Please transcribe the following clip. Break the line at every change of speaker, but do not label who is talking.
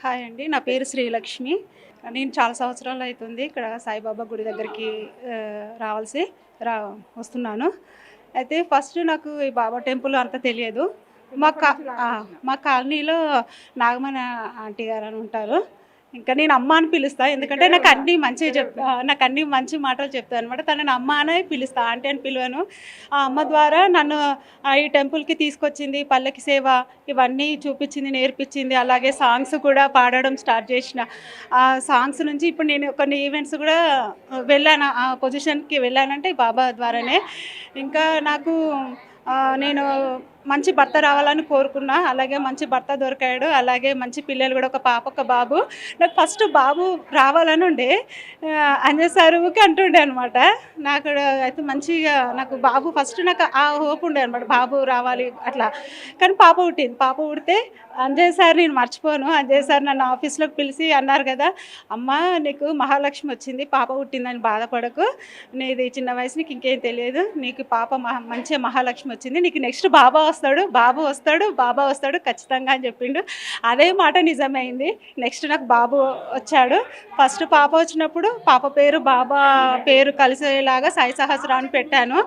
Hi అండి. నా పేరు శ్రీలక్ష్మి. నేను చాలా సంవత్సరాలు అయితుంది ఇక్కడ సాయిబాబా గుడి దగ్గరికి రావాల్సి రా వస్తున్నాను. అయితే ఫస్ట్ నాకు ఈ బాబా టెంపుల్ అంత తెలియదు. మా కా మా కాలనీలో నాగమణి ఆంటీ గారని ఉంటారు. ఇంకా నేను అమ్మ అని పిలుస్తా. ఎందుకంటే నాకు అన్నీ మంచి మాటలు చెప్తాదనమాట. తనని అమ్మ అనే పిలుస్తా. ఆంటీ అని పిలవను. ఆ అమ్మ ద్వారా నన్ను ఈ టెంపుల్‌కి తీసుకొచ్చింది. పల్లకి సేవ ఇవన్నీ చూపిచ్చింది, నేర్పించింది. అలాగే సాంగ్స్ కూడా పాడడం స్టార్ట్ చేసిన. ఆ సాంగ్స్ నుంచి ఇప్పుడు నేను కొన్ని ఈవెంట్స్ కూడా వెళ్ళాను. ఆ పొజిషన్‌కి వెళ్ళానంటే ఈ బాబా ద్వారానే. ఇంకా నాకు నేను మంచి భర్త రావాలని కోరుకున్నా. అలాగే మంచి భర్త దొరికాడు. అలాగే మంచి పిల్లలు కూడా ఒక పాప, ఒక బాబు. నాకు ఫస్ట్ బాబు రావాలని ఉండే. అంజయ్ సార్ ఊకే అంటుండే అనమాట. నాకు అయితే మంచిగా నాకు బాబు ఫస్ట్ నాకు ఆ హోప్ ఉండే అనమాట. బాబు రావాలి అట్లా. కానీ పాప పుట్టింది. పాప పుడితే అంజయ్ సార్ నేను మర్చిపోను. అంజయ్ సార్ నన్ను ఆఫీస్‌లోకి పిలిచి అన్నారు కదా! "అమ్మా నీకు మహాలక్ష్మి వచ్చింది. పాప పుట్టిందని బాధపడకు. నీది చిన్న వయసు నీకు ఇంకేం తెలియదు. నీకు పాప మంచిగా మహాలక్ష్మి వచ్చింది. నీకు నెక్స్ట్ బాబా వస్తాడు. బాబు వస్తాడు. బాబా వస్తాడు ఖచ్చితంగా" అని చెప్పిండు. అదే మాట నిజమైంది. నెక్స్ట్ నాకు బాబు వచ్చాడు. ఫస్ట్ పాప వచ్చినప్పుడు పాప పేరు బాబా పేరు కలిసేలాగా సాయి సహస్ర అని పెట్టాను.